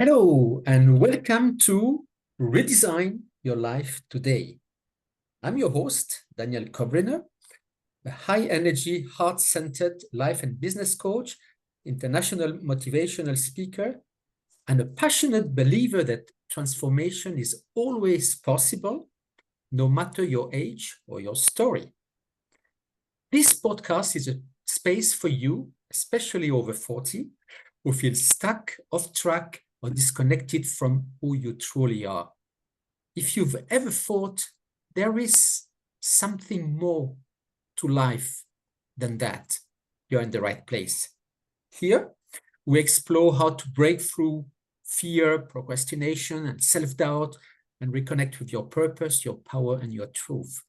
Hello, and welcome to Redesign Your Life Today. I'm your host, Daniel Kobryner, a high-energy, heart-centered life and business coach, international motivational speaker, and a passionate believer that transformation is always possible, no matter your age or your story. This podcast is a space for you, especially over 40, who feel stuck, off track, or disconnected from who you truly are. If you've ever thought there is something more to life than that, you're in the right place. Here, we explore how to break through fear, procrastination, and self-doubt, and reconnect with your purpose, your power, and your truth.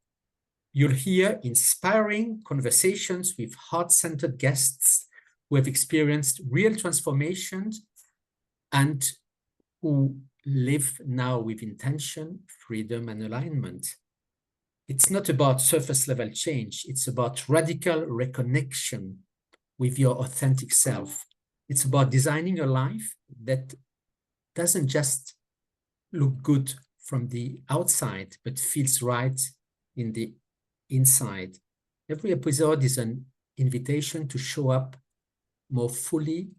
You'll hear inspiring conversations with heart-centered guests who have experienced real transformations and who live now with intention, freedom, and alignment. It's not about surface level change. It's about radical reconnection with your authentic self. It's about designing a life that doesn't just look good from the outside, but feels right in the inside. Every episode is an invitation to show up more fully,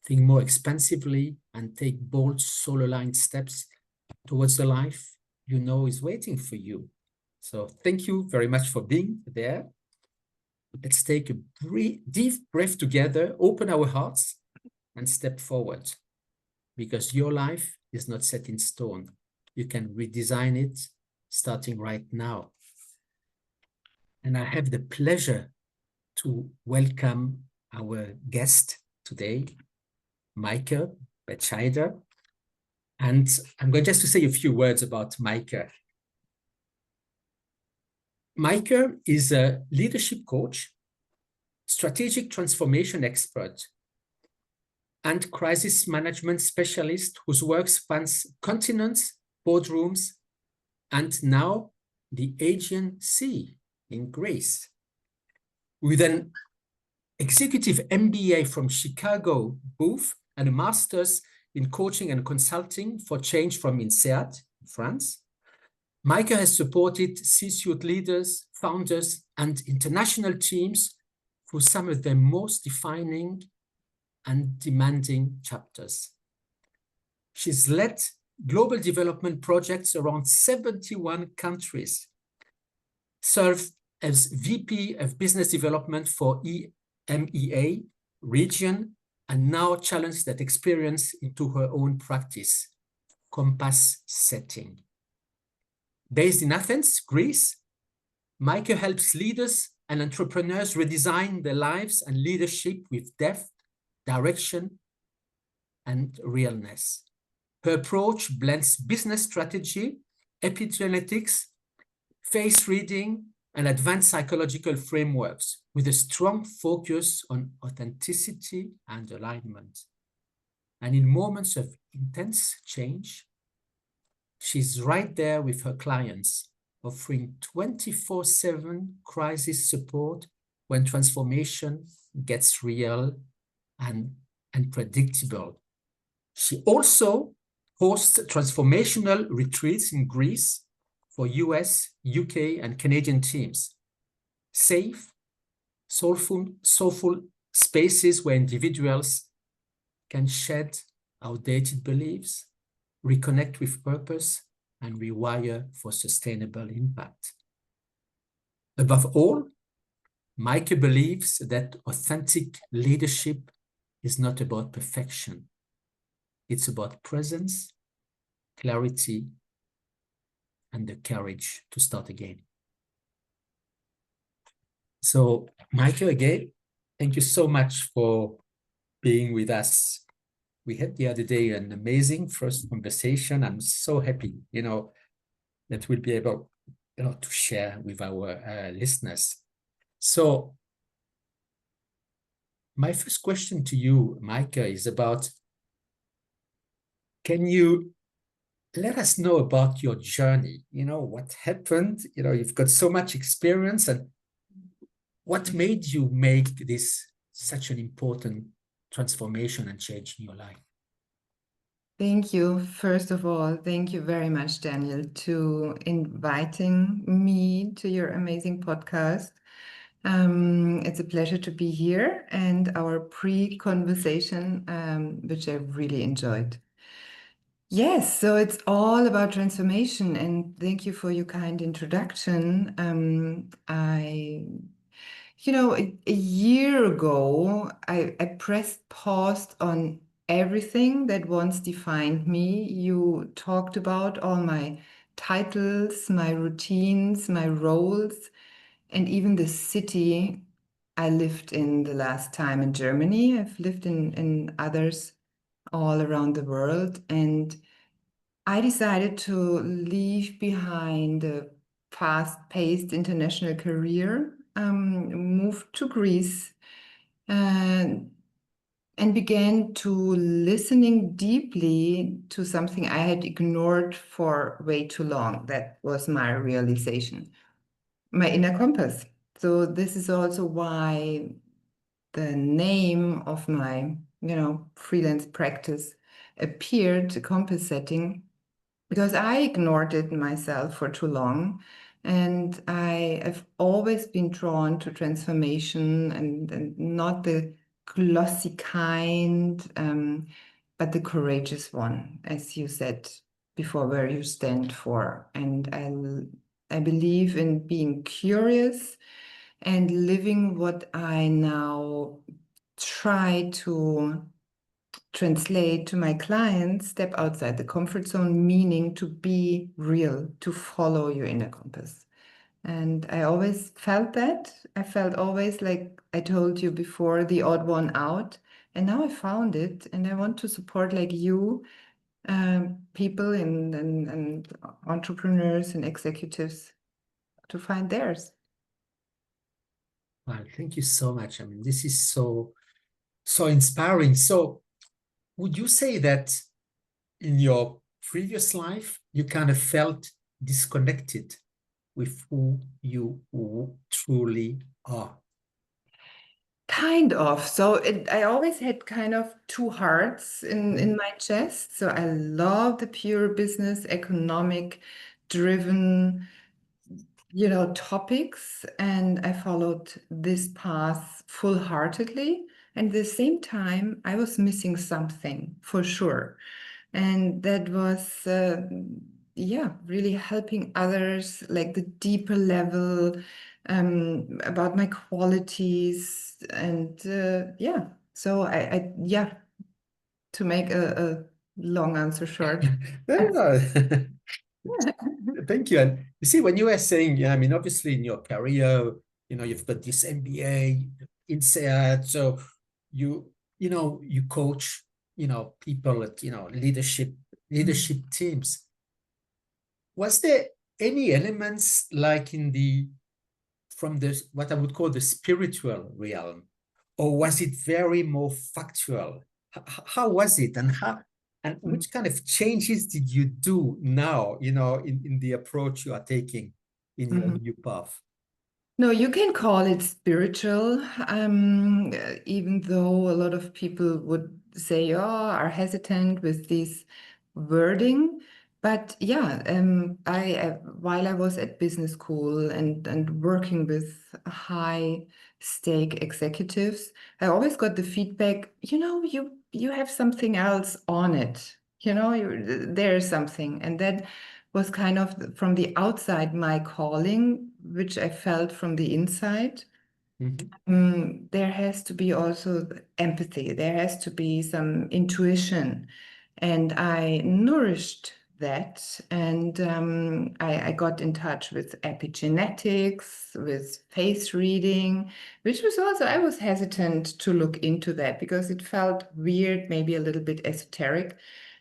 think more expansively, and take bold, soul-aligned steps towards the life you know is waiting for you. So thank you very much for being there. Let's take a deep breath together, open our hearts, and step forward. Because your life is not set in stone. You can redesign it starting right now. And I have the pleasure to welcome our guest today, Meike Bettscheeider. And I'm going just to say a few words about Meike. Meike is a leadership coach, strategic transformation expert, and crisis management specialist whose work spans continents, boardrooms, and now the Aegean Sea in Greece. With an executive MBA from Chicago Booth and a master's in coaching and consulting for change from INSEAD, France, Meike has supported C-suite leaders, founders, and international teams through some of their most defining and demanding chapters. She's led global development projects around 71 countries, served as VP of Business Development for EMEA region, and now challenged that experience into her own practice, Compass Setting. Based in Athens, Greece, Meike helps leaders and entrepreneurs redesign their lives and leadership with depth, direction, and realness. Her approach blends business strategy, epigenetics, face reading, and advanced psychological frameworks with a strong focus on authenticity and alignment. And in moments of intense change, she's right there with her clients, offering 24/7 crisis support when transformation gets real and unpredictable. She also hosts transformational retreats in Greece for US, UK, and Canadian teams. Safe, soulful spaces where individuals can shed outdated beliefs, reconnect with purpose, and rewire for sustainable impact. Above all, Meike believes that authentic leadership is not about perfection. It's about presence, clarity, and the courage to start again. So, Meike, again, thank you so much for being with us. We had the other day an amazing first conversation. I'm so happy, that we'll be able, to share with our listeners. So, my first question to you, Meike, is about, can you let us know about your journey? What happened? You've got so much experience, and what made you make this such an important transformation and change in your life? Thank you. First of all, thank you very much, Daniel, to inviting me to your amazing podcast. It's a pleasure to be here and our pre-conversation, which I really enjoyed. Yes, so it's all about transformation, and thank you for your kind introduction. A year ago, I pressed pause on everything that once defined me. You talked about all my titles, my routines, my roles, and even the city I lived in the last time in Germany. I've lived in others all around the world, and I decided to leave behind a fast-paced international career, moved to Greece, and, and began to listening deeply to something I had ignored for way too long. That was my realization, my inner compass. So this is also why the name of my, freelance practice appeared, compass setting, because I ignored it myself for too long. And I have always been drawn to transformation and not the glossy kind, but the courageous one, as you said before, where you stand for. And I believe in being curious and living what I now try to translate to my clients: step outside the comfort zone, meaning to be real, to follow your inner compass. And I always felt that. I felt always, like I told you before, the odd one out. And now I found it, and I want to support, like you, people and entrepreneurs and executives to find theirs. Well, thank you so much. I mean, this is so inspiring. So would you say that in your previous life, you kind of felt disconnected with who you truly are? Kind of. I always had kind of two hearts in my chest. So I love the pure business, economic driven, topics. And I followed this path full-heartedly. And at the same time, I was missing something for sure. And that was, really helping others, like the deeper level, about my qualities. And so to make a long answer short. Yeah. Thank you. And you see, when you were saying, yeah, I mean, obviously in your career, you've got this MBA inside, so you, you coach, people at, leadership teams. Was there any elements like from the, what I would call the spiritual realm, or was it very more factual? How was it, and which kind of changes did you do now, in the approach you are taking in your Mhm. new path? No, you can call it spiritual, even though a lot of people would say, oh, are hesitant with this wording. But yeah, while I was at business school and working with high stake executives, I always got the feedback, you have something else on it. There's something. And that was kind of from the outside my calling, which I felt from the inside. Mhm. There has to be also empathy, there has to be some intuition. And I nourished that. And I got in touch with epigenetics, with face reading, which was also, I was hesitant to look into that because it felt weird, maybe a little bit esoteric.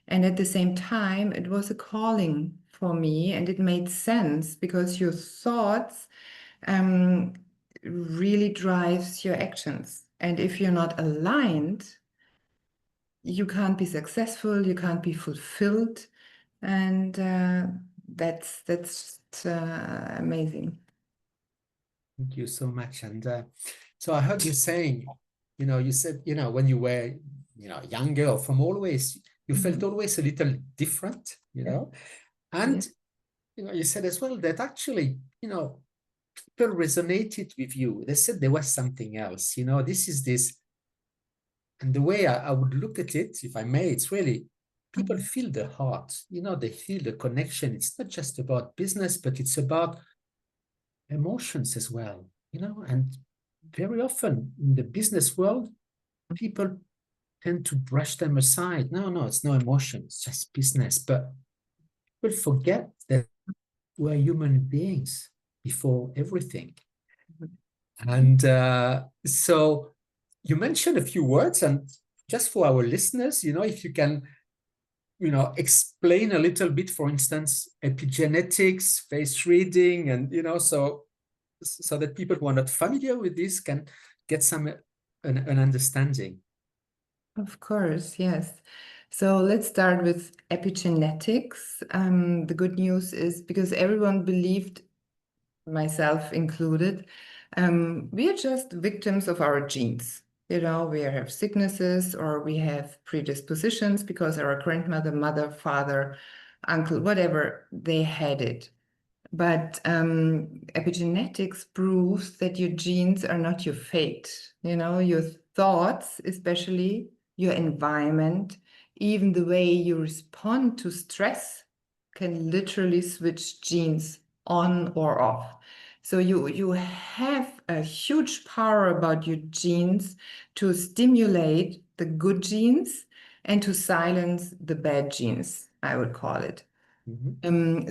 And at the same time, it was a calling for me, and it made sense because your thoughts um, really drives your actions. And if you're not aligned, you can't be successful, you can't be fulfilled, and that's amazing. Thank you so much. And so I heard you saying, you said, when you were, younger or from always, You felt always a little different, you know, and, Yes. you know, you said as well that actually, you know, people resonated with you. They said there was something else, you know, this is this. And the way I would look at it, if I may, it's really people feel the heart, you know, they feel the connection. It's not just about business, but it's about emotions as well, you know, and very often in the business world, people tend to brush them aside. No, it's no emotion, it's just business. But people forget that we're human beings before everything. And so you mentioned a few words, and just for our listeners, you know, if you can, you know, explain a little bit, for instance, epigenetics, face reading, and, you know, so that people who are not familiar with this can get an understanding. Of course, yes. So let's start with epigenetics. The good news is because everyone believed, myself included, we are just victims of our genes. You know, we have sicknesses or we have predispositions because our grandmother, mother, father, uncle, whatever, they had it. But epigenetics proves that your genes are not your fate. You know, your thoughts, especially your environment, even the way you respond to stress can literally switch genes on or off. So you have a huge power about your genes to stimulate the good genes and to silence the bad genes, I would call it.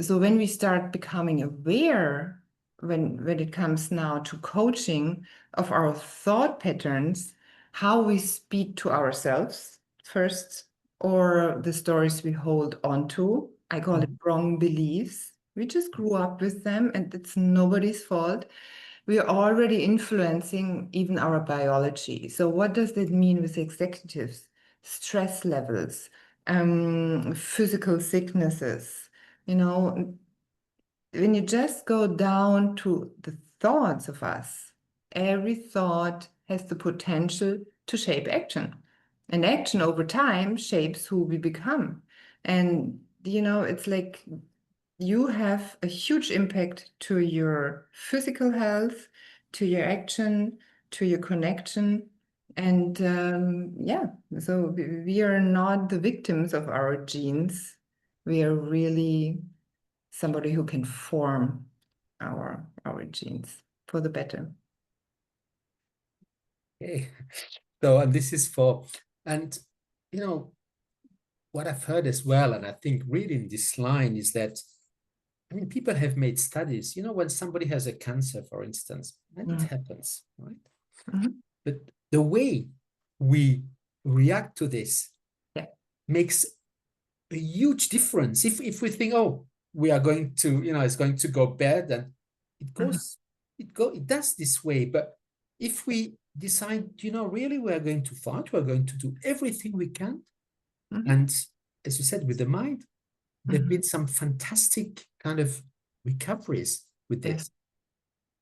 So when we start becoming aware, when it comes now to coaching of our thought patterns, how we speak to ourselves first, or the stories we hold on to, I call it wrong beliefs. We just grew up with them and it's nobody's fault. We are already influencing even our biology. So what does that mean with executives? Stress levels, physical sicknesses. You know, when you just go down to the thoughts of us, every thought has the potential to shape action. And action over time shapes who we become. And, you know, it's like you have a huge impact to your physical health, to your action, to your connection. And yeah, so we are not the victims of our genes. We are really somebody who can form our genes for the better. Okay. So, and this is for, and, you know, what I've heard as well, and I think reading this line is that, I mean, people have made studies, you know, when somebody has a cancer, for instance, and it happens, right? But the way we react to this makes a huge difference. If we think, oh, we are going to, you know, it's going to go bad, and it does this way. But if we decide, you know, really we are going to fight, we're going to do everything we can. And as you said, with the mind, there have been some fantastic kind of recoveries with this.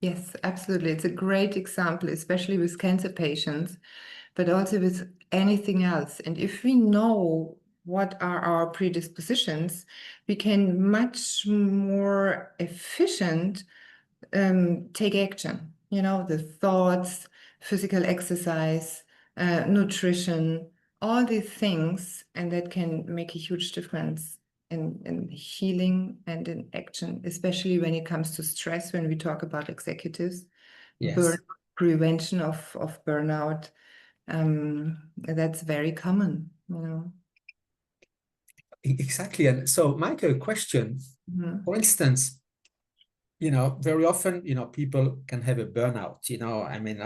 Yes, absolutely. It's a great example, especially with cancer patients, but also with anything else. And if we know what are our predispositions, we can much more efficient take action. You know, the thoughts, physical exercise, nutrition, all these things, and that can make a huge difference in healing and in action, especially when it comes to stress, when we talk about executives, prevention of burnout. That's very common, you know. Exactly. And so, Michael, a question. For instance, you know, very often, you know, people can have a burnout, you know, I mean,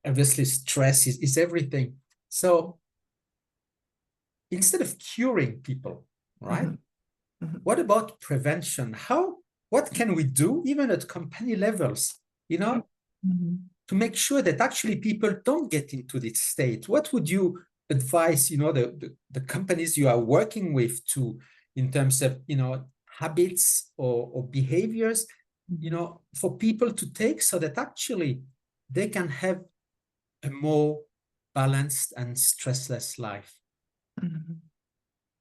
obviously stress is everything. So instead of curing people, right? What about prevention? What can we do, even at company levels, you know, to make sure that actually people don't get into this state? What would you advise, you know, the companies you are working with to, in terms of, you know, habits or behaviors, you know, for people to take so that actually they can have a more balanced and stressless life?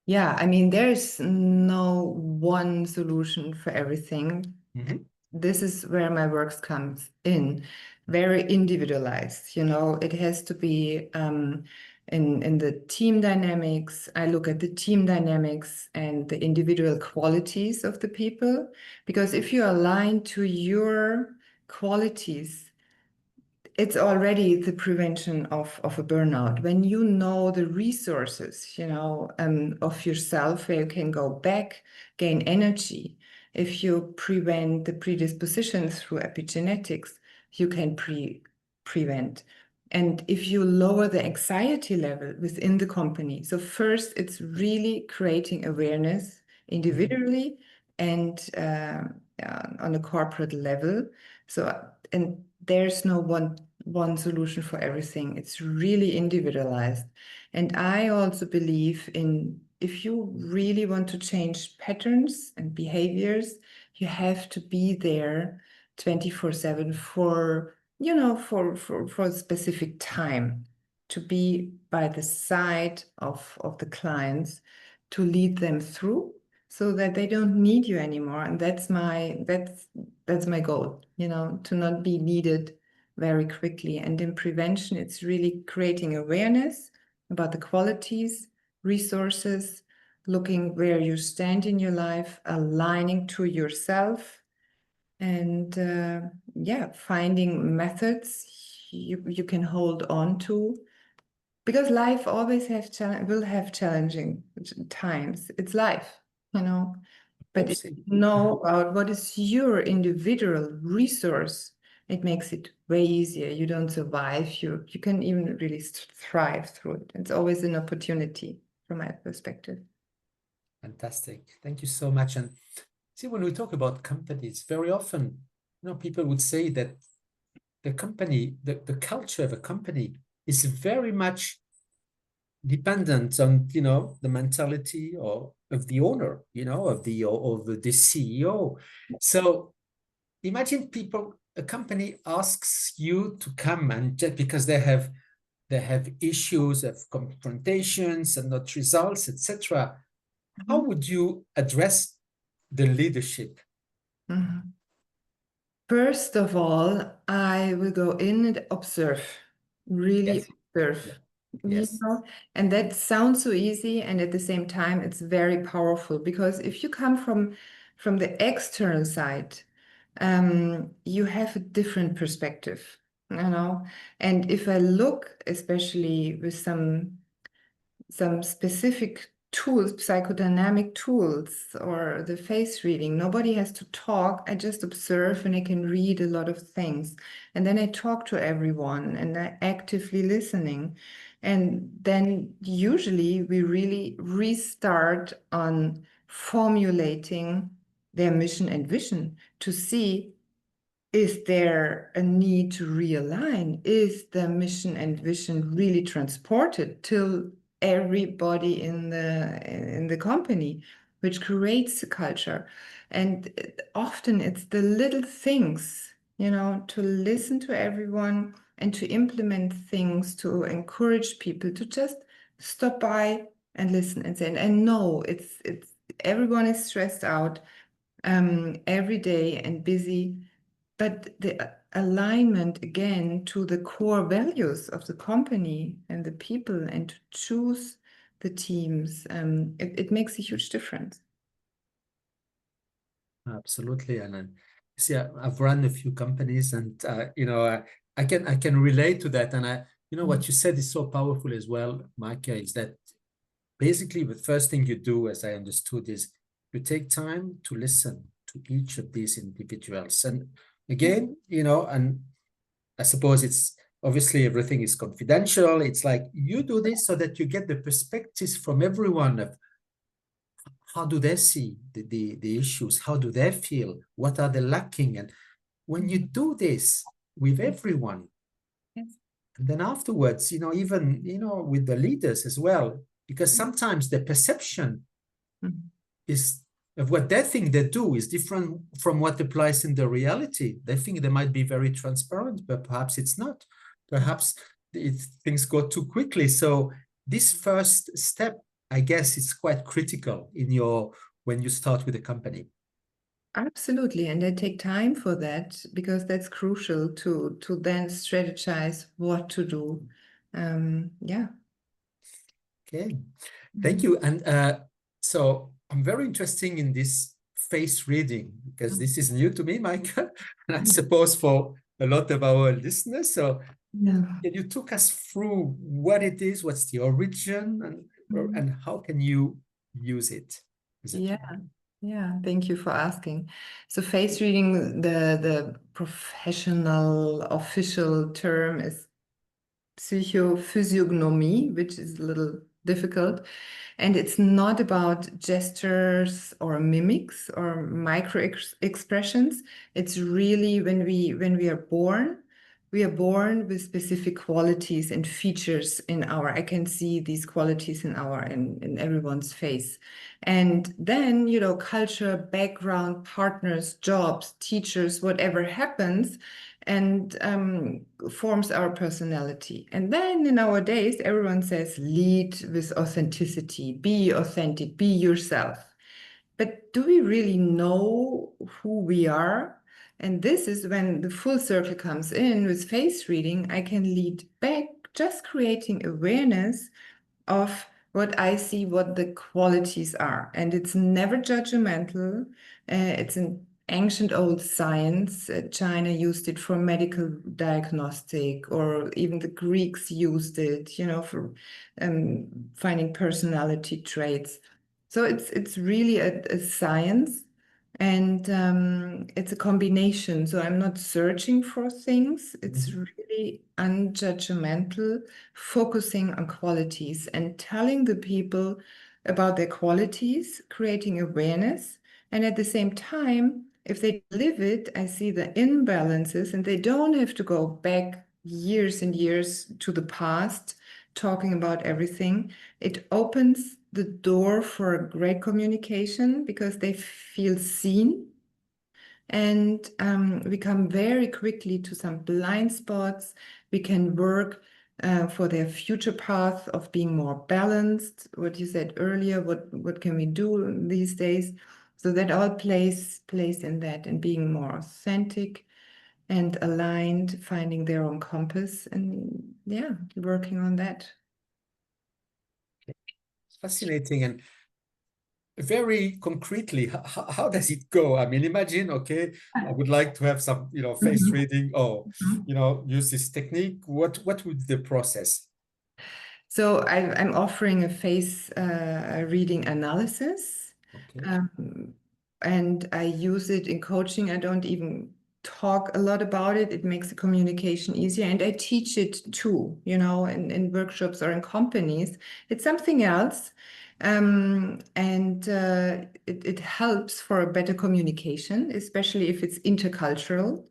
Yeah, I mean, there's no one solution for everything. Mhm. This is where my work comes in, very individualized. It has to be in the team dynamics. I look at the team dynamics and the individual qualities of the people, because if you align to your qualities, it's already the prevention of a burnout. When you know the resources, of yourself, where you can go back, gain energy. If you prevent the predispositions through epigenetics, you can prevent. And if you lower the anxiety level within the company, so first it's really creating awareness individually and on a corporate level. So, and there's no one solution for everything. It's really individualized. And I also believe in, if you really want to change patterns and behaviors, you have to be there 24/7 for a specific time, to be by the side of the clients, to lead them through so that they don't need you anymore. And that's my goal, to not be needed very quickly. And in prevention, it's really creating awareness about the qualities, resources, looking where you stand in your life, aligning to yourself, and finding methods you can hold on to, because life always will have challenging times. It's life, but if Absolutely. you know about what is your individual resource, it makes it way easier. You don't survive. You can even really thrive through it. It's always an opportunity from my perspective. Fantastic. Thank you so much. And see, when we talk about companies, very often, people would say that the company, the culture of a company is very much dependent on, the mentality of the owner, of the CEO. So imagine a company asks you to come, and just because they have issues of confrontations and not results, etc. How would you address the leadership? Mhm. First of all, I will go in and observe, really Yes. observe. Yes. And that sounds so easy, and at the same time, it's very powerful, because if you come from the external side, you have a different perspective, And if I look, especially with some specific tools, psychodynamic tools, or the face reading. Nobody has to talk. I just observe and I can read a lot of things. And then I talk to everyone and I actively listening. And then usually we really restart on formulating their mission and vision to see, is there a need to realign? Is the mission and vision really transported till everybody in the company, which creates the culture? And often it's the little things, to listen to everyone and to implement things, to encourage people to just stop by and listen and say, and I know it's everyone is stressed out every day and busy, but the alignment again to the core values of the company and the people, and to choose the teams, it makes a huge difference. Absolutely. And see, I've run a few companies, and I can relate to that. And what you said is so powerful as well, Micah, is that basically the first thing you do, as I understood, is you take time to listen to each of these individuals. And again, and I suppose it's obviously everything is confidential. It's like you do this so that you get the perspectives from everyone of how do they see the issues, how do they feel, what are they lacking. And when you do this with everyone, Yes. and then afterwards, even with the leaders as well, because sometimes the perception is of what they think they do is different from what applies in the reality. They think they might be very transparent, but perhaps it's not. Perhaps things go too quickly. So this first step I guess it's quite critical in when you start with a company. Absolutely, and I take time for that because that's crucial to then strategize what to do. Yeah. Okay, thank you. And so I'm very interested in this face reading because this is new to me, Micah, and I suppose for a lot of our listeners. So Yeah. can you talk us through what it is, what's the origin, and how can you use it as a Yeah. tool? Yeah, thank you for asking. So face reading, the professional official term is psychophysiognomy, which is a little difficult. And it's not about gestures or mimics or micro expressions. It's really when we are born, we are born with specific qualities and features in our, I can see these qualities in everyone's face. And then, you know, culture, background, partners, jobs, teachers, whatever happens, and forms our personality. And then in nowadays, everyone says lead with authenticity, be authentic, be yourself. But do we really know who we are? And this is when the full circle comes in with face reading. I can lead back, just creating awareness of what I see, what the qualities are. And it's never judgmental. It's an ancient old science. China used it for medical diagnostic, or even the Greeks used it, you know, for finding personality traits. So it's really a science. And it's a combination. So I'm not searching for things. It's really unjudgmental, focusing on qualities and telling the people about their qualities, creating awareness. And at the same time, if they live it, I see the imbalances, and they don't have to go back years and years to the past talking about everything. It opens the door for great communication because they feel seen, and we come very quickly to some blind spots. We can work for their future path of being more balanced. What you said earlier, what can we do these days? So that all plays in that, and being more authentic and aligned, finding their own compass, and yeah, working on that. It's fascinating. And very concretely, how does it go? I mean, imagine, okay, I would like to have some, face Mhm. reading or, Mhm. use this technique. What would the process? So I'm offering a face reading analysis, Okay. um, and I use it in coaching. I don't even talk a lot about it. It makes the communication easier, and I teach it too, you know, in workshops or in companies. It's something else, and it helps for a better communication, especially if it's intercultural,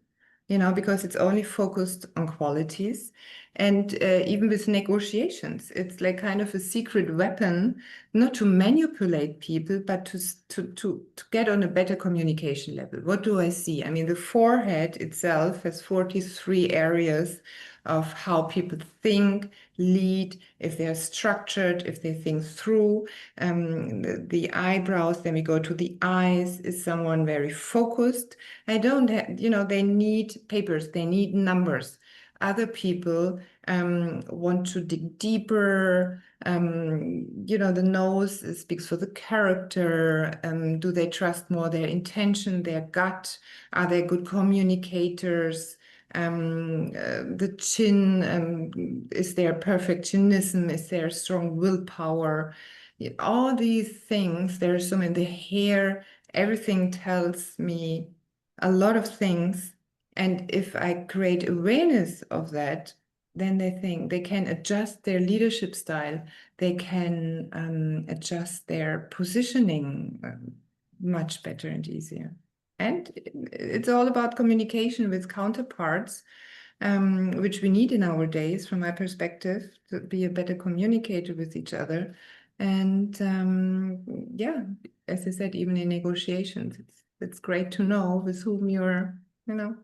you know, because it's only focused on qualities. And even with negotiations, it's like kind of a secret weapon, not to manipulate people, but to get on a better communication level. What do I see? I mean, the forehead itself has 43 areas of how people think, lead, if they're structured, if they think through. The eyebrows, then we go to the eyes. Is someone very focused? I don't have, you know, they need papers, they need numbers. Other people want to dig deeper. You know, the nose speaks for the character. Do they trust more their intention, their gut? Are they good communicators? The chin, is there perfectionism? Is there strong willpower? All these things, there are so many. The hair, everything tells me a lot of things. And if I create awareness of that, then they think they can adjust their leadership style. They can adjust their positioning much better and easier. And it's all about communication with counterparts, which we need in our days, from my perspective, to be a better communicator with each other. And yeah, as I said, even in negotiations, it's great to know with whom you're, you know.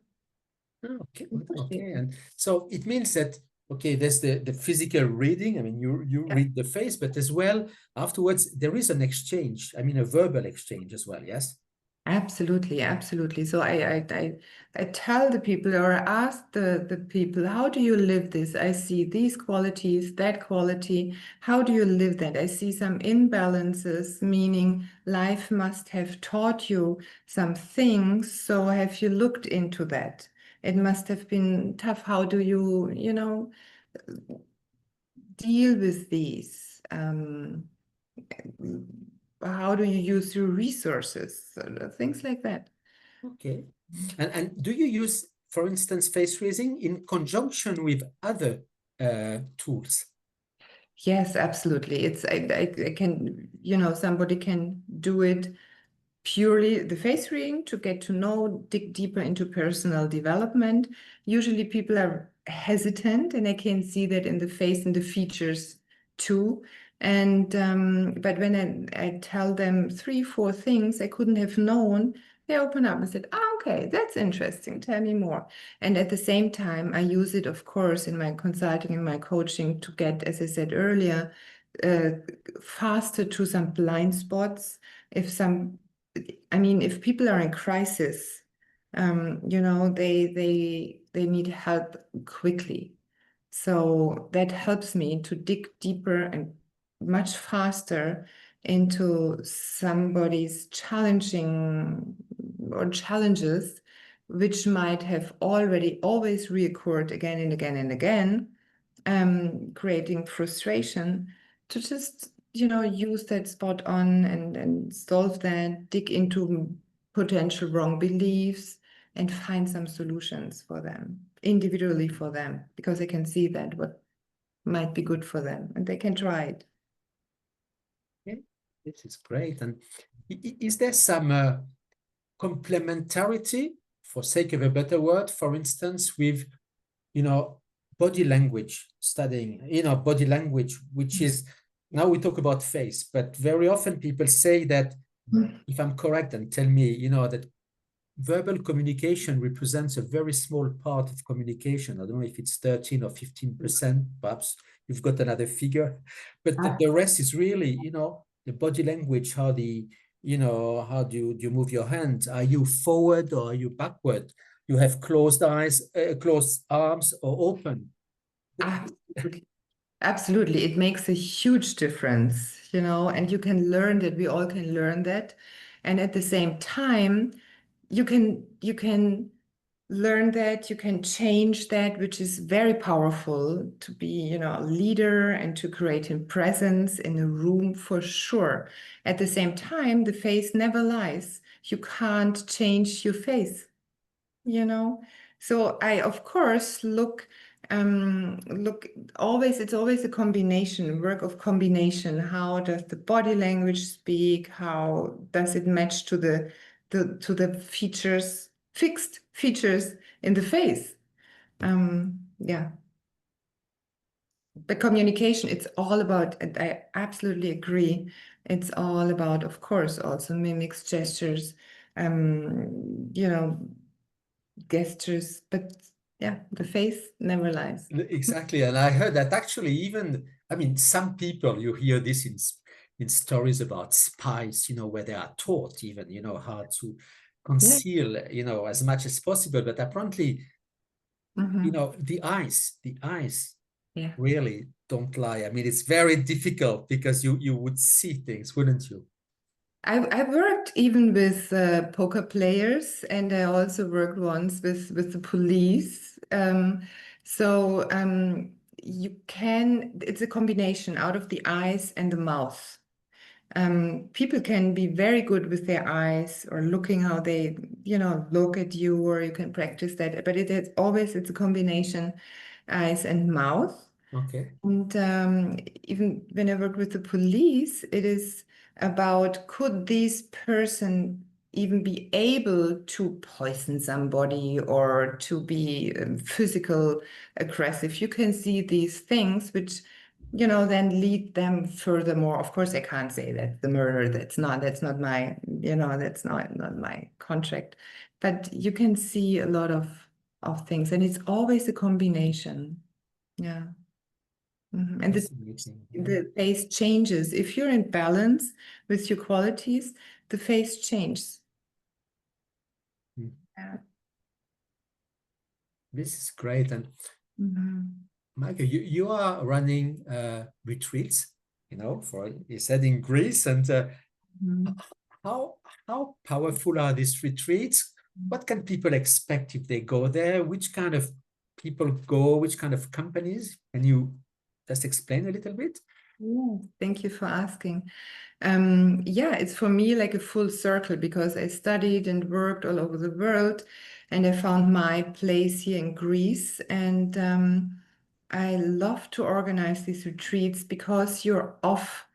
Okay. Okay. And so it means that Okay, there's the physical reading. I mean, you Yeah. read the face, but as well, afterwards, there is an exchange. I mean, a verbal exchange as well, yes? Absolutely, absolutely. So I tell the people or I ask the people, how do you live this? I see these qualities, that quality. How do you live that? I see some imbalances, meaning life must have taught you some things. So have you looked into that? It must have been tough. How do you, deal with these? How do you use your resources? Things like that. Okay. And do you use, for instance, face reading in conjunction with other tools? Yes, absolutely. I can, somebody can do it purely the face reading to get to know, dig deeper into personal development. Usually people are hesitant, and I can see that in the face and the features too. And but when I tell them three, four things I couldn't have known, they open up and said, "Oh, okay, that's interesting. Tell me more." And at the same time, I use it, of course, in my consulting and my coaching to get, as I said earlier, uh, faster to some blind spots. If people are in crisis, they need help quickly. So that helps me to dig deeper and much faster into somebody's challenging or challenges, which might have already always reoccurred again and again and again, creating frustration, to just use that spot on and solve that, dig into potential wrong beliefs and find some solutions for them, individually for them, because I can see that what might be good for them and they can try it. Okay, this is great. And is there some complementarity, for sake of a better word, for instance, with, body language studying, body language, which is, now we talk about face, but very often people say that, if I'm correct, and tell me, that verbal communication represents a very small part of communication. I don't know if it's 13 or 15%, perhaps you've got another figure, but the rest is really, the body language, how do you move your hand? Are you forward or are you backward? You have closed eyes, closed arms or open. Absolutely. Absolutely. It makes a huge difference, and you can learn that. We all can learn that. And at the same time, you can learn that, you can change that, which is very powerful to be, a leader and to create a presence in a room for sure. At the same time, the face never lies. You can't change your face, you know? So I, of course, look always, it's always a combination, work of combination. How does the body language speak? How does it match to the features, fixed features in the face? Yeah. The communication, it's all about, and I absolutely agree, it's all about, of course, also mimics, gestures, you know, gestures, but yeah, the face never lies. Exactly. And I heard that actually even, I mean, some people, you hear this in stories about spies, where they are taught even, how to Yeah. conceal, as much as possible. But apparently, Mhm. the eyes Yeah. really don't lie. I mean, it's very difficult because you would see things, wouldn't you? I worked even with poker players, and I also worked once with the police. So it's a combination out of the eyes and the mouth. People can be very good with their eyes or looking how they, look at you, or you can practice that. But it's a combination, eyes and mouth. Okay. And even when I work with the police, it is about, could this person even be able to poison somebody or to be physical aggressive? You can see these things which, then lead them furthermore. Of course, I can't say that the murder, that's not my, that's not my contract. But you can see a lot of things, and it's always a combination. Yeah. And That's amazing. the face changes. If you're in balance with your qualities, the face changes. Yeah. This is great. And Micah, you are running retreats, you know, you said in Greece, and how powerful are these retreats? What can people expect if they go there? Which kind of people go? Which kind of companies? Can you just explain a little bit? Yeah, thank you for asking. Yeah, it's for me like a full circle because I studied and worked all over the world, and I found my place here in Greece. And I love to organize these retreats because you're off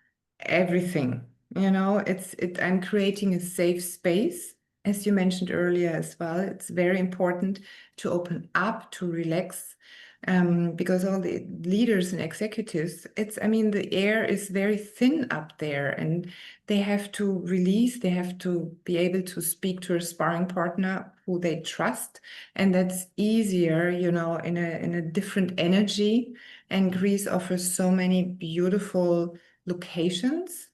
everything. You know, I'm creating a safe space, as you mentioned earlier as well. It's very important to open up, to relax. Because all the leaders and executives, I mean, the air is very thin up there, and they have to release, they have to be able to speak to a sparring partner who they trust. And that's easier, you know, in a different energy. And Greece offers so many beautiful locations.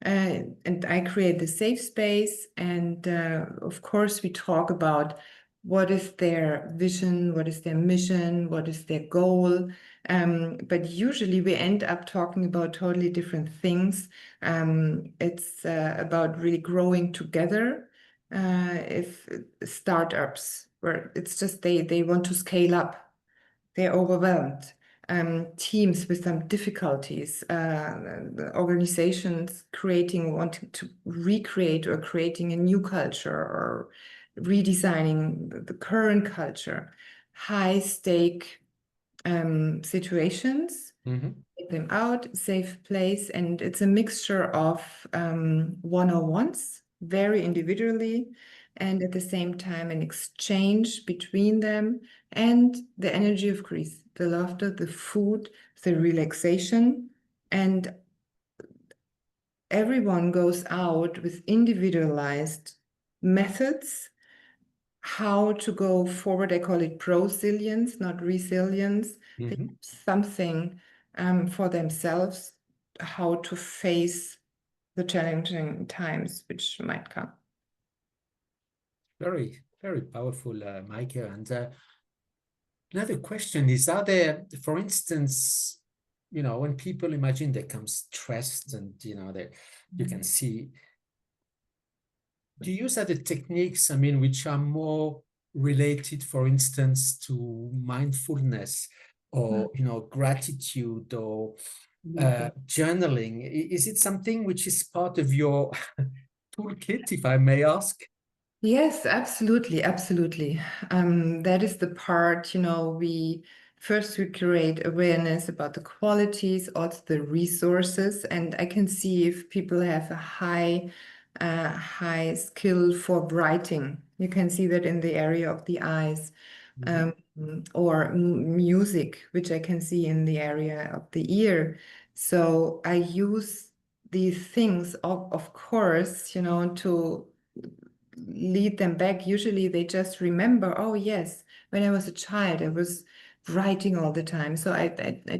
And I create the safe space. And of course, we talk about what is their vision, what is their mission, what is their goal. But usually we end up talking about totally different things. It's about really growing together. If startups, where it's just they want to scale up, they're overwhelmed. Teams with some difficulties, organizations wanting to recreate or creating a new culture or redesigning the current culture, high stake situations, take them out, safe place, and it's a mixture of one-on-ones, very individually, and at the same time an exchange between them, and the energy of Greece, the laughter, the food, the relaxation, and everyone goes out with individualized methods how to go forward. I call it prosilience, not resilience. They have something for themselves, how to face the challenging times which might come. Very, very powerful, Micah. And another question is, are there, for instance, you know, when people imagine they come stressed and, you know, you can see, do you use other techniques, I mean, which are more related, for instance, to mindfulness or, you know, gratitude or journaling? Is it something which is part of your toolkit, if I may ask? Yes, absolutely, absolutely. That is the part, you know, we create awareness about the qualities, also the resources, and I can see if people have a high skill for writing. You can see that in the area of the eyes, or music, which I can see in the area of the ear. So I use these things, of course, you know, to lead them back. Usually they just remember, oh yes, when I was a child, I was writing all the time. So I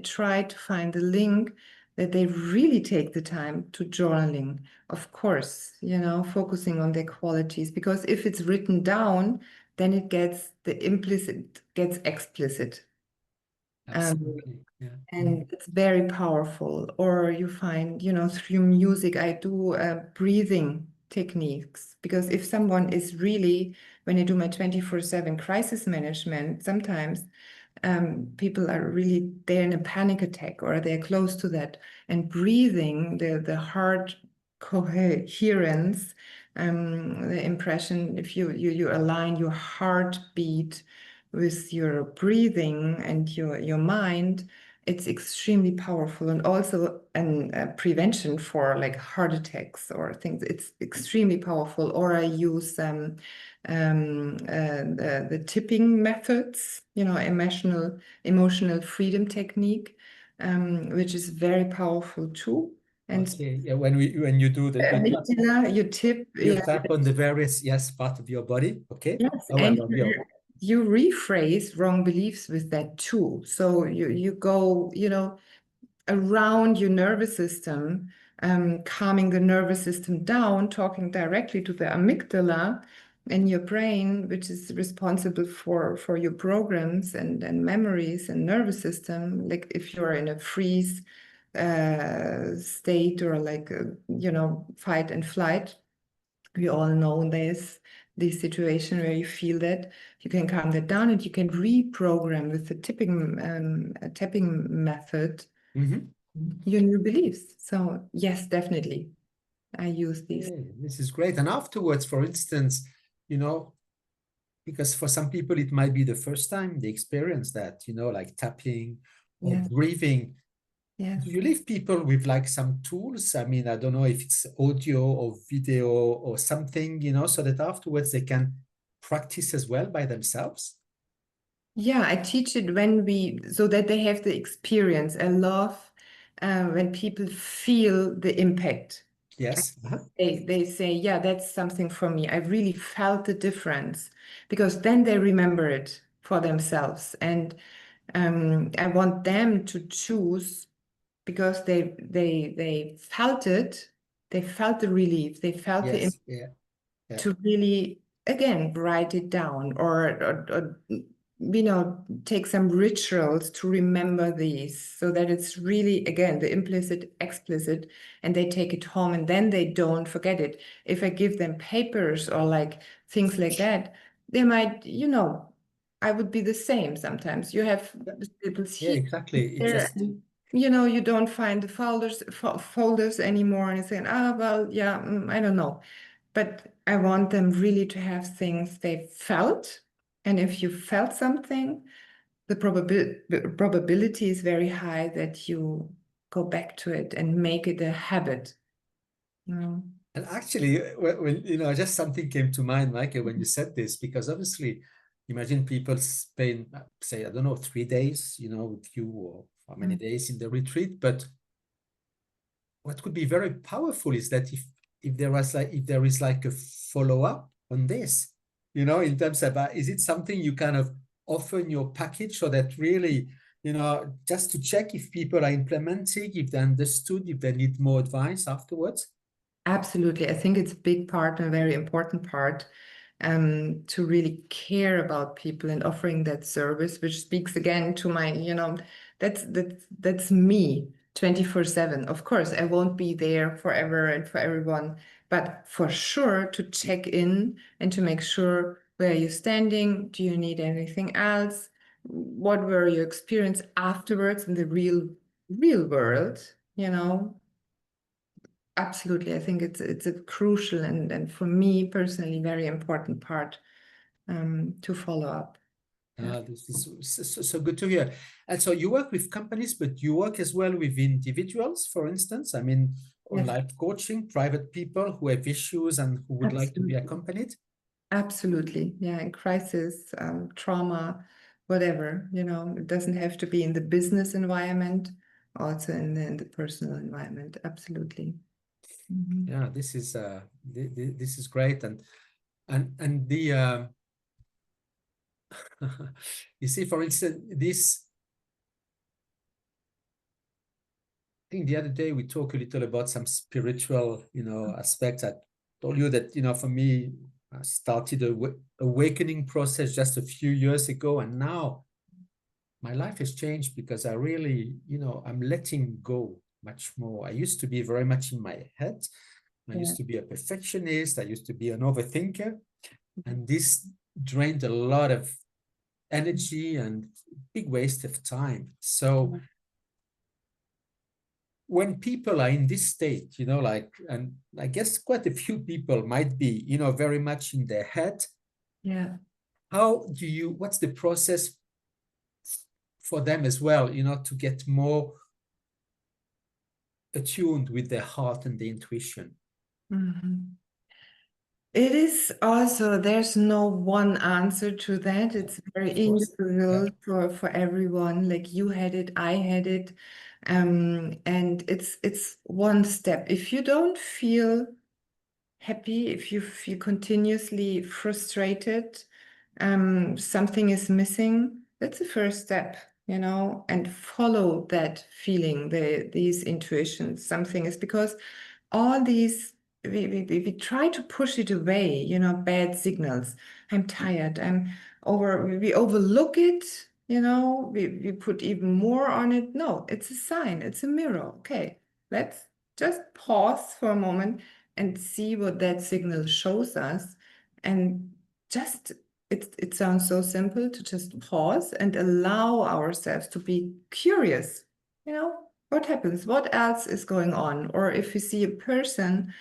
try to find the link that they really take the time to journaling. Of course, you know, focusing on their qualities, because if it's written down, then it gets the implicit gets explicit. Absolutely. Yeah. And it's very powerful. Or you find, you know, through music, I do breathing techniques, because if someone is really, when I do my 24/7 crisis management, sometimes people are really, they're in a panic attack or they're close to that, and breathing, the heart coherence, the impression, if you align your heartbeat with your breathing and your mind, it's extremely powerful, and also prevention for like heart attacks or things. It's extremely powerful. Or I use the tipping methods, you know, emotional freedom technique, which is very powerful too. And okay, yeah, when you do the you tip, you yeah. tap on the various part of your body, okay? Yes, Oh, and well, you rephrase wrong beliefs with that too. So you go, around your nervous system, calming the nervous system down, talking directly to the amygdala in your brain, which is responsible for your programs and memories and nervous system. Like if you're in a freeze state or like, fight and flight, we all know this situation where you feel that you can calm that down and you can reprogram with the tapping method your new beliefs. So yes, definitely, I use these. Yeah, this is great. And afterwards, for instance, because for some people it might be the first time they experience that, like tapping or Yeah. breathing. Yes. Do you leave people with like some tools? I mean, I don't know if it's audio or video or something, so that afterwards they can practice as well by themselves? Yeah, I teach it so that they have the experience. I love when people feel the impact. Yes. They say, yeah, that's something for me. I really felt the difference, because then they remember it for themselves. And I want them to choose, because they felt it, they felt the relief, they felt the Yes. impact, Yeah. Yeah. to really again write it down, or take some rituals to remember these, so that it's really again the implicit explicit, and they take it home and then they don't forget it. If I give them papers or like things like that, they might, I would be the same. Sometimes you have scribbles Yeah, here, exactly. It there, just, and you don't find the folders anymore, and you say, well, yeah, I don't know. But I want them really to have things they felt. And if you felt something, the probability is very high that you go back to it and make it a habit. and actually, just something came to mind, Mike, when you said this, because obviously, imagine people spend, say, I don't know, 3 days, with you, or how many days in the retreat. But what could be very powerful is that if there is like a follow-up on this, in terms of is it something you kind of offer in your package, so that really, just to check if people are implementing, if they understood, if they need more advice afterwards? Absolutely. I think it's a big part and a very important part, to really care about people and offering that service, which speaks again to my, that's me 24/7. Of course, I won't be there forever and for everyone, but for sure to check in and to make sure, where you're standing, do you need anything else? What were your experience afterwards in the real world, Absolutely. I think it's a crucial and for me personally, very important part to follow up. Yeah. This is so good to hear. And so you work with companies, but you work as well with individuals, for instance. I mean, on Yes, life coaching, private people who have issues and who would like to be absolutely. accompanied. Absolutely. Yeah. In crisis, trauma, whatever, it doesn't have to be in the business environment, also in the personal environment. Absolutely. Mhm. Yeah, this is great. And the you see, for instance, this, I think the other day we talked a little about some spiritual, aspects. I told you that, for me, I started a awakening process just a few years ago, and now my life has changed because I really, I'm letting go much more. I used to be very much in my head. I Yeah. used to be a perfectionist. I used to be an overthinker, and this drained a lot of energy and big waste of time. So when people are in this state, and I guess quite a few people might be, very much in their head, Yeah. what's the process for them as well, to get more attuned with their heart and the intuition? Mhm. It is also, there's no one answer to that. It's very Of course. Yeah. individual for everyone. Like you had it, I had it. And it's one step. If you don't feel happy, if you feel continuously frustrated, something is missing, that's the first step, you know, and follow that feeling, these intuitions. Something is, because all these, we try to push it away, you know, bad signals. I'm tired, we overlook it, you know, we put even more on it. No, it's a sign, it's a mirror. Okay, let's just pause for a moment and see what that signal shows us. And just, it sounds so simple to just pause and allow ourselves to be curious, you know, what happens, what else is going on. Or if we see a person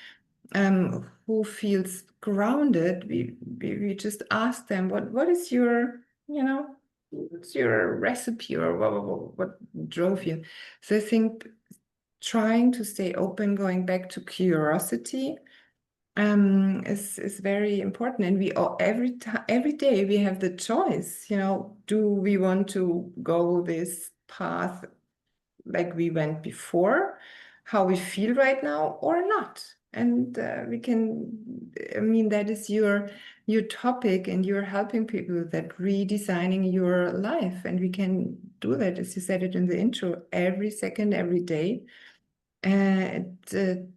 who feels grounded, we just ask them, what is your, you know, what's your recipe, or what drove you? So I think trying to stay open, going back to curiosity, is very important. And we all, every day we have the choice, you know, do we want to go this path like we went before, how we feel right now, or not? And we can, I mean, that is your topic, and you're helping people that redesigning your life. And we can do that, as you said it in the intro, every second, every day. It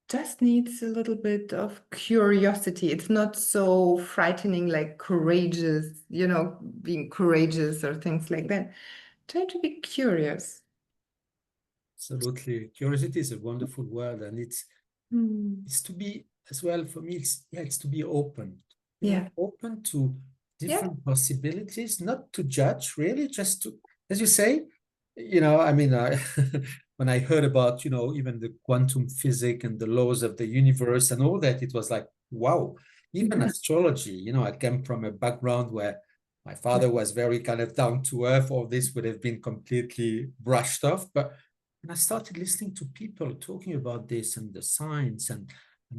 just needs a little bit of curiosity. It's not so frightening like courageous, you know, being courageous or things like that. Try to be curious. Absolutely. Curiosity is a wonderful word, and it's to be, as well, for me, it's to be open, Yeah. open to Yeah. different possibilities, not to judge, really, just to, as you say, I mean, when I heard about, even the quantum physics and the laws of the universe and all that, it was like, wow. Even astrology, I came from a background where my father was very kind of down to earth. All this would have been completely brushed off. But when I started listening to people talking about this and the science, and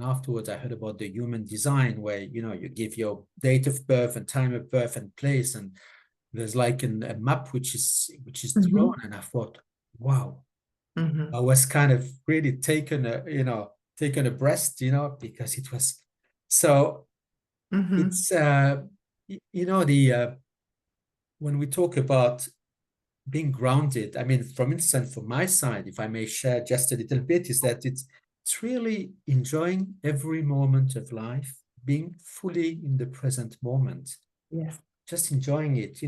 afterwards I heard about the human design, where, you give your date of birth and time of birth and place, and there's like a map which is drawn, and I thought, wow. I was kind of really taken a breast, because it was so. It's when we talk about being grounded, I mean, from instance, from my side, if I may share just a little bit, is that it's really enjoying every moment of life, being fully in the present moment. Yes. Just enjoying it,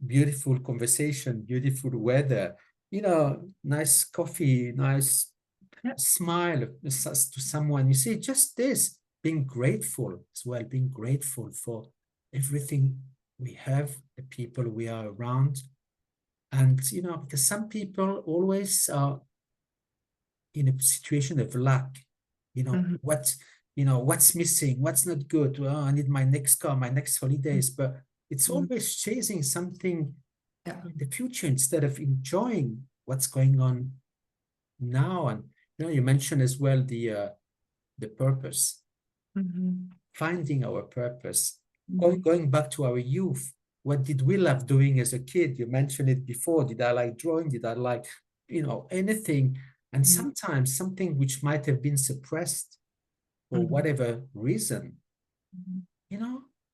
beautiful conversation, beautiful weather, nice coffee, nice smile to someone. You see, just this, being grateful as well, being grateful for everything we have, the people we are around. And, because some people always are in a situation of lack, what's missing, what's not good. Well, I need my next car, my next holidays, but it's always chasing something in the future instead of enjoying what's going on now. And, you mentioned as well the purpose, finding our purpose, going back to our youth. What did we love doing as a kid? You mentioned it before. Did I like drawing? Did I like, anything? And sometimes something which might have been suppressed for whatever reason,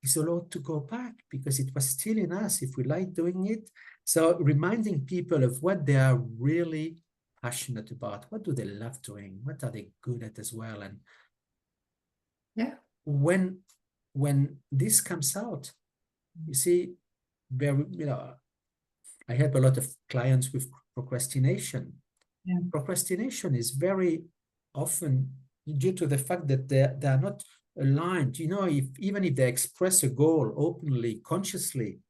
is allowed to go back because it was still in us if we like doing it. So reminding people of what they are really passionate about. What do they love doing? What are they good at as well? And when this comes out, you see, I have a lot of clients with procrastination. Procrastination is very often due to the fact that they are not aligned. Even if they express a goal openly, consciously,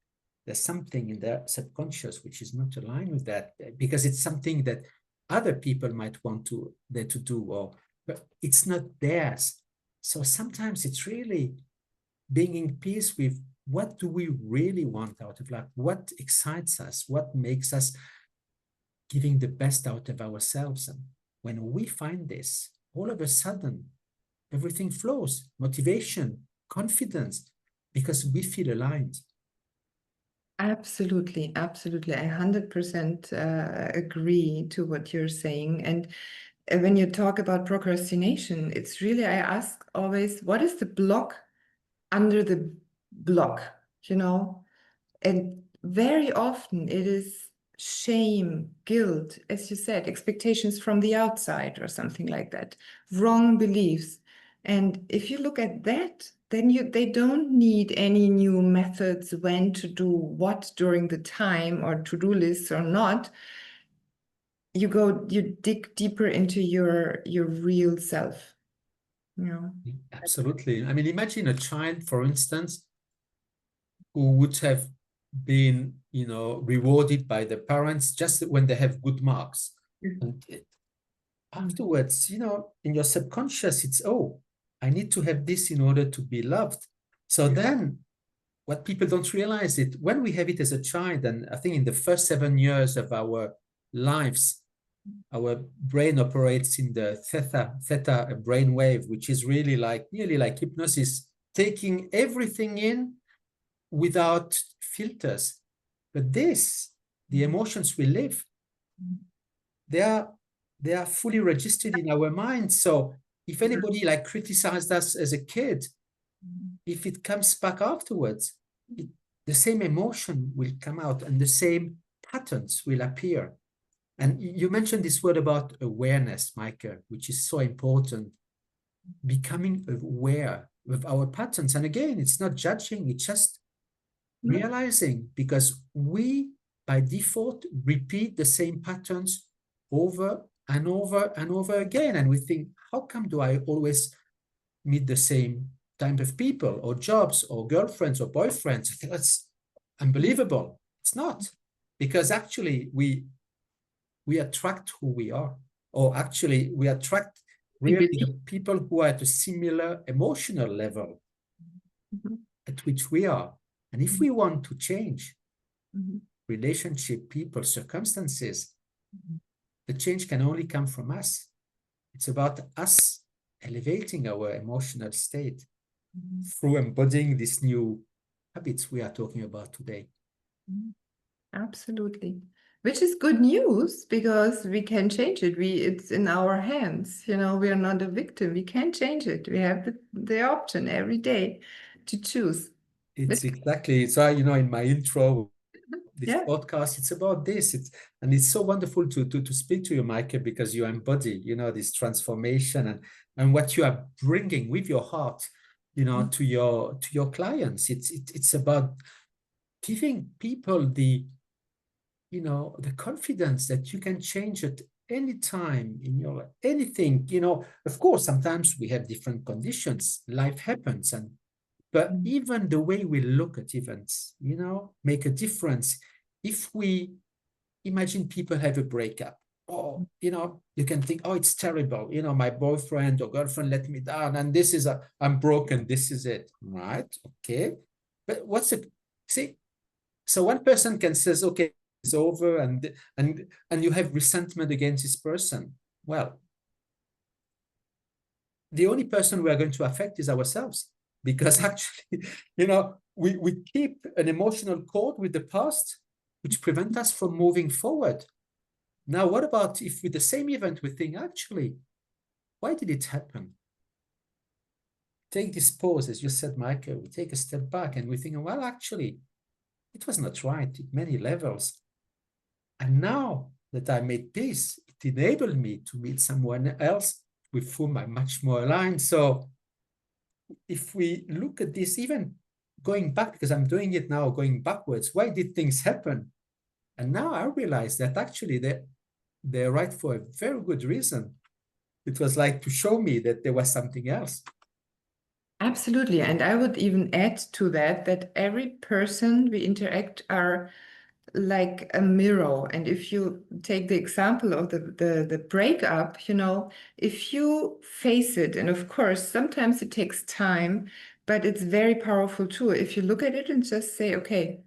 there's something in their subconscious which is not aligned with that, because it's something that other people might want to do, but it's not theirs. So sometimes it's really being in peace with what do we really want out of life, what excites us, what makes us giving the best out of ourselves. And when we find this, all of a sudden, everything flows, motivation, confidence, because we feel aligned. Absolutely, absolutely. I 100% agree to what you're saying. And when you talk about procrastination, it's really, I ask always, what is the block under the block? you know, and very often it is shame, guilt, as you said, expectations from the outside or something like that, wrong beliefs. And if you look at that, then they don't need any new methods when to do what during the time or to-do lists or not. You dig deeper into your real self, you know. Absolutely. I mean, imagine a child, for instance, who would have been, rewarded by the parents just when they have good marks. And afterwards, in your subconscious, it's, oh, I need to have this in order to be loved. So then what people don't realize it, when we have it as a child, and I think in the first 7 years of our lives, our brain operates in the theta brain wave, which is really nearly like hypnosis, taking everything in without filters. But the emotions we live, they are fully registered in our mind. So if anybody criticized us as a kid, if it comes back afterwards, the same emotion will come out and the same patterns will appear. And you mentioned this word about awareness, Micah, which is so important. Becoming aware of our patterns. And again, it's not judging, it's just realizing, because we, by default, repeat the same patterns over and over and over again. And we think, how come do I always meet the same type of people or jobs or girlfriends or boyfriends? I think that's unbelievable. It's not, because actually we attract who we are, or actually we attract really the people who are at a similar emotional level at which we are. And if we want to change relationship, people, circumstances, the change can only come from us. It's about us elevating our emotional state through embodying these new habits we are talking about today. Absolutely. Which is good news, because we can change it. It's in our hands. We are not a victim. We can change it. We have the option every day to choose. It's exactly. So, in my intro, this podcast, it's about this. And it's so wonderful to speak to you, Meike, because you embody, this transformation and what you are bringing with your heart, to your clients. It's about giving people the confidence that you can change at any time in your life, anything. Of course, sometimes we have different conditions, life happens, but even the way we look at events, make a difference. If we imagine people have a breakup, or, you can think, oh, it's terrible. My boyfriend or girlfriend let me down, and I'm broken. This is it, right? Okay. But so one person can says, okay, it's over, and you have resentment against this person. Well, the only person we are going to affect is ourselves, because actually, we keep an emotional cord with the past, which prevent us from moving forward. Now, what about if with the same event we think, actually, why did it happen? Take this pause, as you said, Michael, we take a step back and we think, well, actually, it was not right at many levels. And now that I made peace, it enabled me to meet someone else with whom I'm much more aligned. So if we look at this, even going back, because I'm doing it now, going backwards, why did things happen? And now I realize that actually they're right for a very good reason. It was like to show me that there was something else. Absolutely. And I would even add to that every person we interact are like a mirror. And if you take the example of the breakup, if you face it, and of course, sometimes it takes time, but it's very powerful too. If you look at it and just say, okay,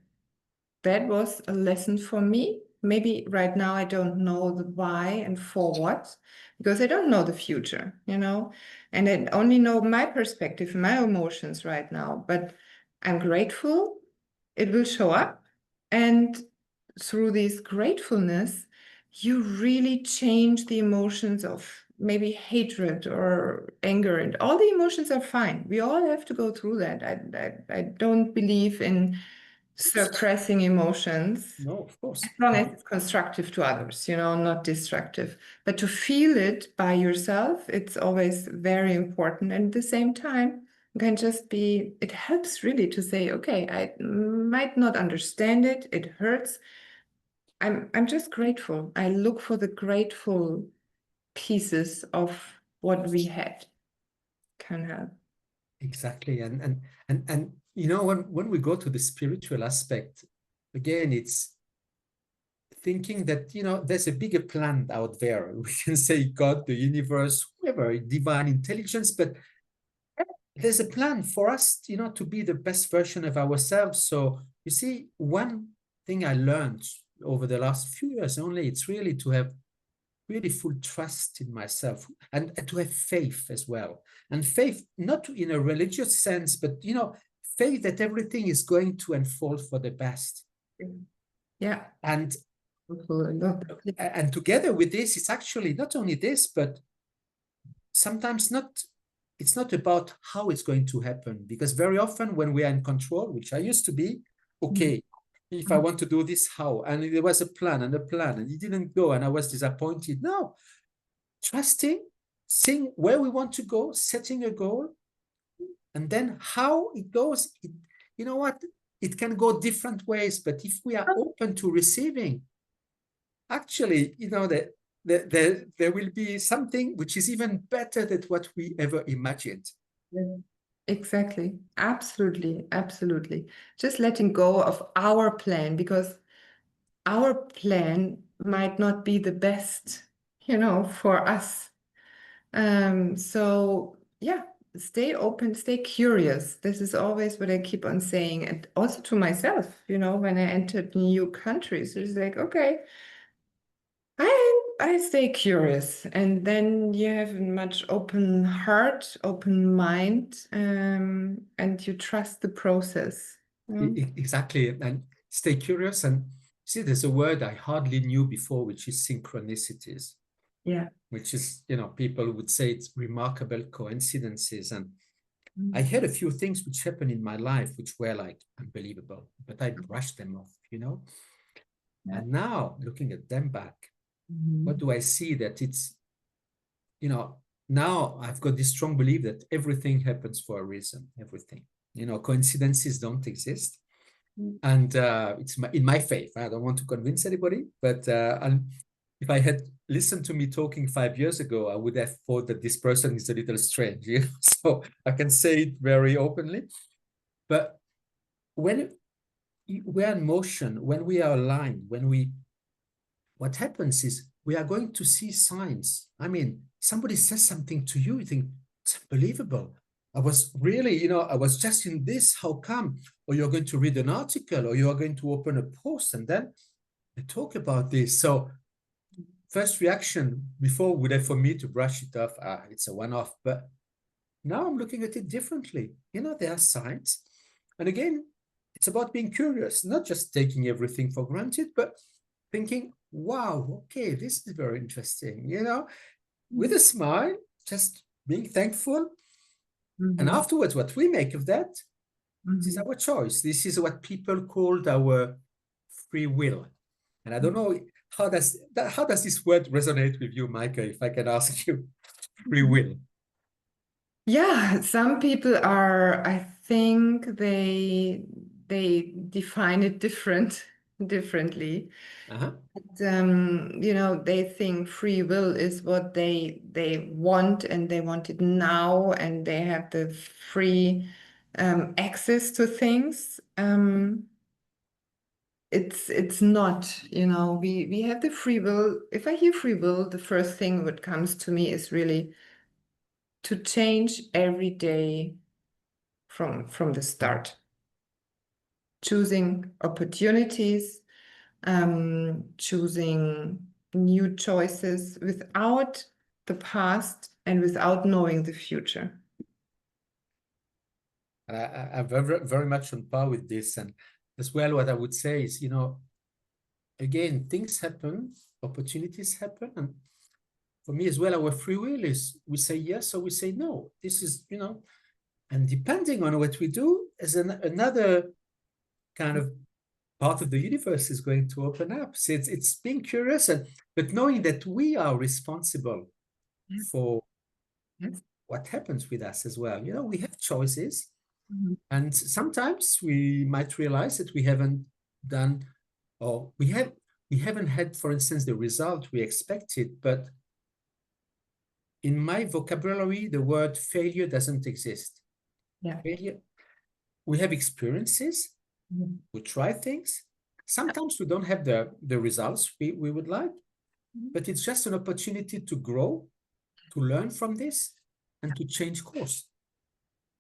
that was a lesson for me. Maybe right now I don't know the why and for what, because I don't know the future, and I only know my perspective, my emotions right now, but I'm grateful it will show up. And through this gratefulness, you really change the emotions of maybe hatred or anger, and all the emotions are fine. We all have to go through that. I don't believe in suppressing emotions No, of course. as long as it's constructive to others, not destructive. But to feel it by yourself, it's always very important. And at the same time, it can just be, it helps really to say, okay, I might not understand it. It hurts. I'm just grateful. I look for the grateful pieces of what we had can help. Exactly. And when we go to the spiritual aspect, again, it's thinking that, there's a bigger plan out there. We can say God, the universe, whoever, divine intelligence, but there's a plan for us, to be the best version of ourselves. So you see, one thing I learned over the last few years only, it's really to have really full trust in myself and to have faith as well. And faith, not in a religious sense, but, faith that everything is going to unfold for the best. Yeah. And together with this, it's actually not only this, but sometimes it's not about how it's going to happen, because very often when we are in control, which I used to be, okay, if I want to do this, how? And there was a plan and it didn't go, and I was disappointed. No, trusting, seeing where we want to go, setting a goal, and then how it goes, you know what? It can go different ways, but if we are open to receiving, actually, there will be something which is even better than what we ever imagined. Exactly. Absolutely. Absolutely. Just letting go of our plan, because our plan might not be the best, for us. So yeah, stay open, stay curious. This is always what I keep on saying. And also to myself, when I entered new countries, it's like, okay, I stay curious, and then you have a much open heart, open mind, and you trust the process. Exactly. And stay curious. And see, there's a word I hardly knew before, which is synchronicities. Yeah. Which is, people would say it's remarkable coincidences. And I had a few things which happened in my life which were like unbelievable, but I brushed them off, Yeah. And now looking at them back, what do I see? That it's, now I've got this strong belief that everything happens for a reason, everything. Coincidences don't exist. And it's in my faith. I don't want to convince anybody, but if I had listened to me talking 5 years ago, I would have thought that this person is a little strange. So I can say it very openly. But when we are in motion, when we are aligned, what happens is we are going to see signs. I mean, somebody says something to you, you think, it's unbelievable. I was really, I was just in this, how come? Or you're going to read an article, or you are going to open a post, and then they talk about this. So first reaction before would have for me to brush it off, it's a one-off, but now I'm looking at it differently. There are signs. And again, it's about being curious, not just taking everything for granted, but thinking, wow, okay, this is very interesting, with a smile, just being thankful. And afterwards, what we make of that, this is our choice. This is what people called our free will. And I don't know, how does this word resonate with you, Micah, if I can ask you? Free will. Yeah, some people are, I think they define it differently. They think free will is what they want, and they want it now, and they have the free access to things. It's not, we have the free will. If I hear free will, the first thing that comes to me is really to change every day from the start. Choosing opportunities, choosing new choices without the past and without knowing the future. I'm very, very much on par with this. And as well, what I would say is, again, things happen, opportunities happen. And for me as well, our free will is we say yes or we say no. This is, and depending on what we do, is another kind of part of the universe is going to open up. So it's being curious, but knowing that we are responsible for what happens with us as well. We have choices, and sometimes we might realize that we haven't done, or we haven't had, for instance, the result we expected. But in my vocabulary, the word failure doesn't exist. Yeah. Failure. We have experiences. We try things. Sometimes we don't have the results we would like, but it's just an opportunity to grow, to learn from this, and to change course.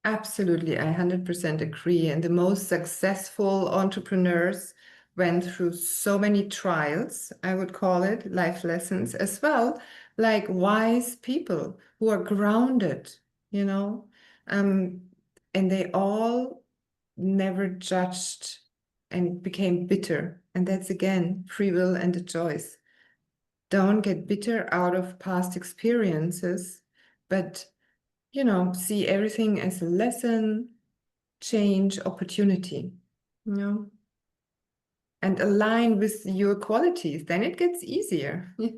Absolutely, I 100% agree. And the most successful entrepreneurs went through so many trials, I would call it, life lessons as well, like wise people who are grounded, and they all never judged and became bitter. And that's again free will and a choice. Don't get bitter out of past experiences, but see everything as a lesson, change, opportunity, and align with your qualities. Then it gets easier. Right?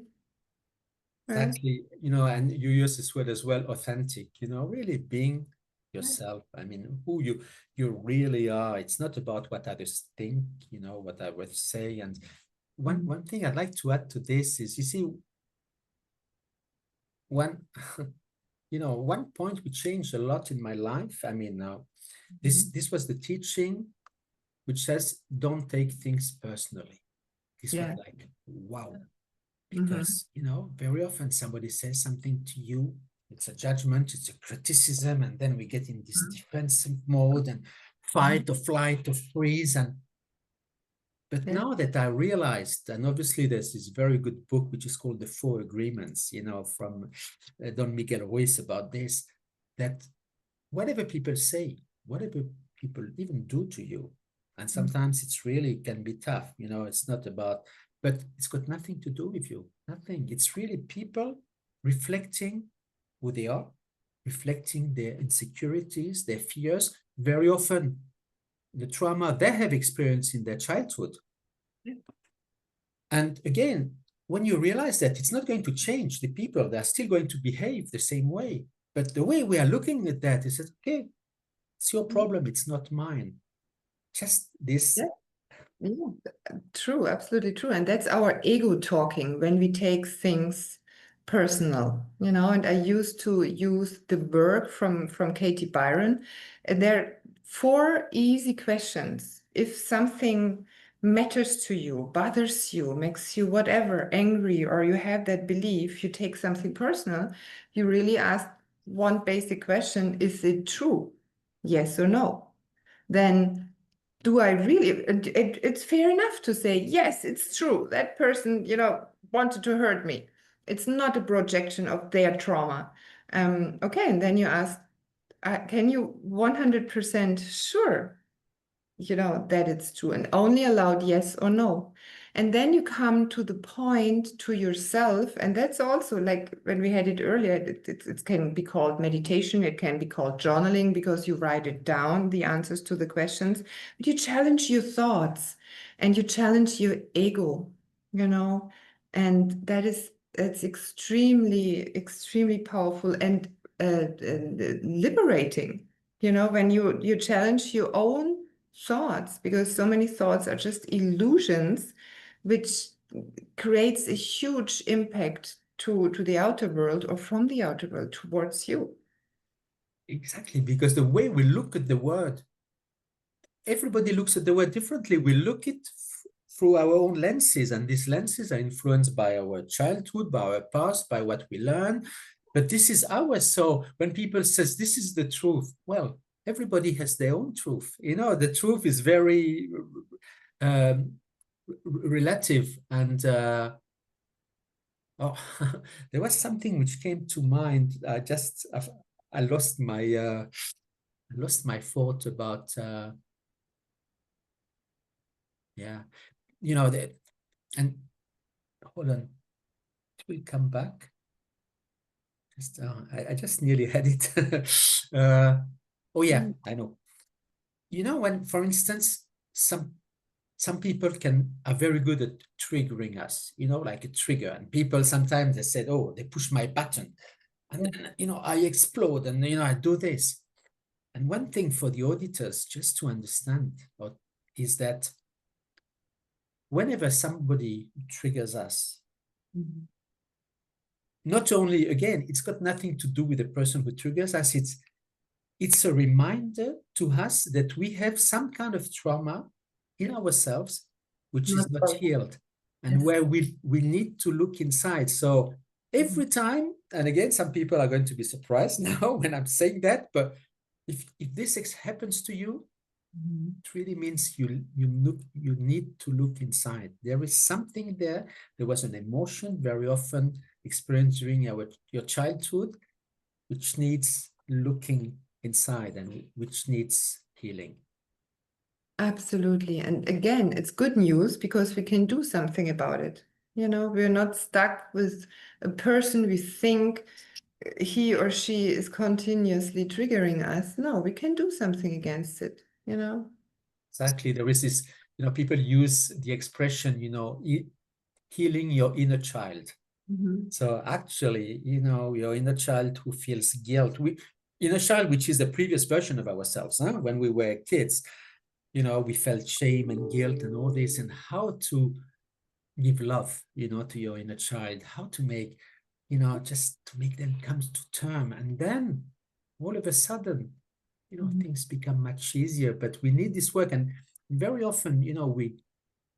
Exactly, and you use this word as well, authentic, really being yourself. I mean, who you really are. It's not about what others think, what others say. And one thing I'd like to add to this is, you see, one point which changed a lot in my life. I mean, this was the teaching which says, don't take things personally. This was like, wow. Because, very often somebody says something to you, it's a judgment, it's a criticism, and then we get in this defensive mode and fight or flight or freeze. But now that I realized, and obviously there's this very good book which is called The Four Agreements, from Don Miguel Ruiz about this, that whatever people say, whatever people even do to you, and sometimes it's really can be tough, it's not about, but it's got nothing to do with you, nothing. It's really people reflecting who they are, reflecting their insecurities, their fears, very often the trauma they have experienced in their childhood. And again, when you realize that it's not going to change the people, they're still going to behave the same way. But the way we are looking at that is, okay, it's your problem, it's not mine. Just this. Yeah, true, absolutely true. And that's our ego talking when we take things personal, and I used to use the verb from Katie Byron. And there are 4 easy questions. If something matters to you, bothers you, makes you whatever, angry, or you have that belief, you take something personal, you really ask one basic question: is it true? Yes or no? Then do I really, it's fair enough to say, yes, it's true. That person, wanted to hurt me. It's not a projection of their trauma. Okay, and then you ask, can you 100% sure, that it's true, and only allowed yes or no. And then you come to the point to yourself, and that's also like when we had it earlier, it can be called meditation, it can be called journaling, because you write it down, the answers to the questions, but you challenge your thoughts and you challenge your ego, and that's extremely, extremely powerful and liberating, when you challenge your own thoughts, because so many thoughts are just illusions, which creates a huge impact to the outer world, or from the outer world towards you. Exactly, because the way we look at the word, everybody looks at the word differently. We look it through our own lenses, and these lenses are influenced by our childhood, by our past, by what we learn. But this is ours. So when people says this is the truth, well, everybody has their own truth. The truth is very relative. And there was something which came to mind. I lost my thought about that, and hold on, it will come back. I just nearly had it. Oh yeah, I know. You know, when, for instance, some people are very good at triggering us, you know, like a trigger. And people sometimes they said, oh, they push my button. And then, you know, I explode and, you know, I do this. And one thing for the auditors just to understand is that whenever somebody triggers us, not only, again, it's got nothing to do with the person who triggers us, it's a reminder to us that we have some kind of trauma in ourselves which is not healed, and where we need to look inside. So every time, and again, some people are going to be surprised now when I'm saying that, but if this happens to you, it really means you need to look inside. There is something there. There was an emotion very often experienced during your childhood, which needs looking inside and which needs healing. Absolutely. And again, it's good news because we can do something about it. You know, we're not stuck with a person we think he or she is continuously triggering us. No, we can do something against it, you know? Exactly. There is this, you know, people use the expression, you know, healing your inner child. So actually, you know, your inner child who feels guilt, inner child, which is the previous version of ourselves, huh? When we were kids, you know, we felt shame and guilt and all this, and how to give love, you know, to your inner child, how to make, you know, just to make them come to term. And then all of a sudden, you know, things become much easier, but we need this work. And very often, you know,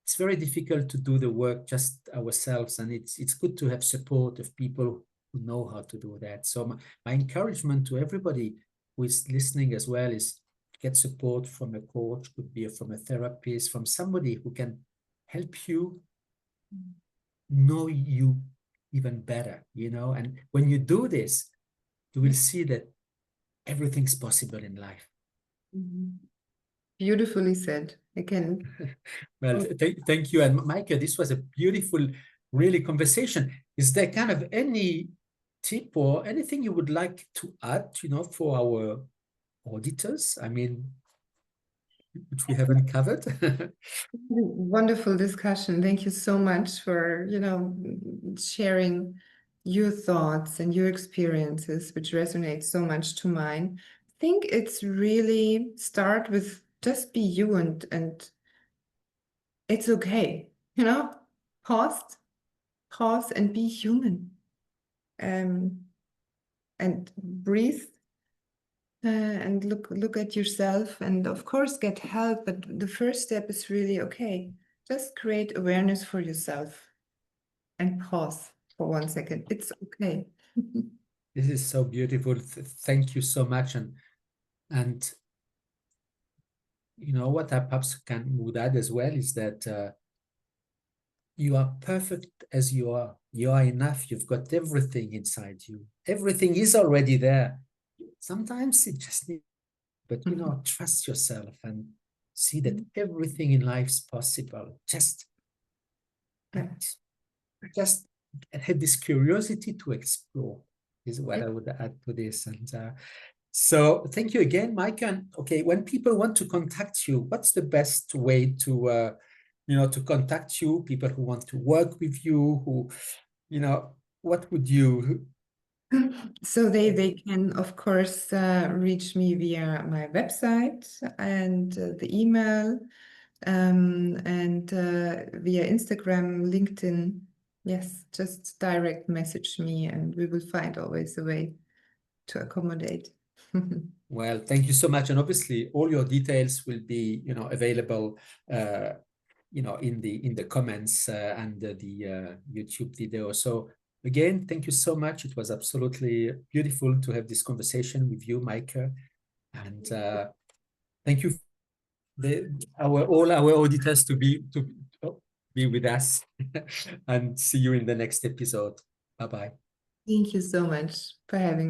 it's very difficult to do the work just ourselves. And it's good to have support of people who know how to do that. So my encouragement to everybody who is listening as well is get support from a coach, could be from a therapist, from somebody who can help you know you even better, you know. And when you do this, you will see that everything's possible in life. Beautifully said. Again. Well, thank you. And Micah, this was a beautiful, really conversation. Is there kind of any tip or anything you would like to add, you know, for our auditors? I mean, which we haven't covered. Wonderful discussion. Thank you so much for, you know, sharing your thoughts and your experiences, which resonate so much to mine. I think it's really start with just be you and it's okay, you know, pause and be human. And breathe and look at yourself, and of course get help. But the first step is really okay. Just create awareness for yourself and pause for 1 second. It's okay. This is so beautiful. Thank you so much. And you know what I perhaps would add as well is that you are perfect as you are. You are enough. You've got everything inside you. Everything is already there. Sometimes it just needs, but you know, trust yourself and see that everything in life is possible. Just have this curiosity to explore is what I would add to this. And so thank you again, Mike. And okay, when people want to contact you, what's the best way to you know, to contact you? People who want to work with you, who, you know, what would you? So they can, of course, reach me via my website and the email and via Instagram, LinkedIn. Yes, just direct message me and we will find always a way to accommodate. Well, thank you so much. And obviously all your details will be, you know, available you know, in the comments under the YouTube video. So again, thank you so much. It was absolutely beautiful to have this conversation with you, Micah. And thank you, all our auditors to be with us. And see you in the next episode. Bye-bye. Thank you so much for having me.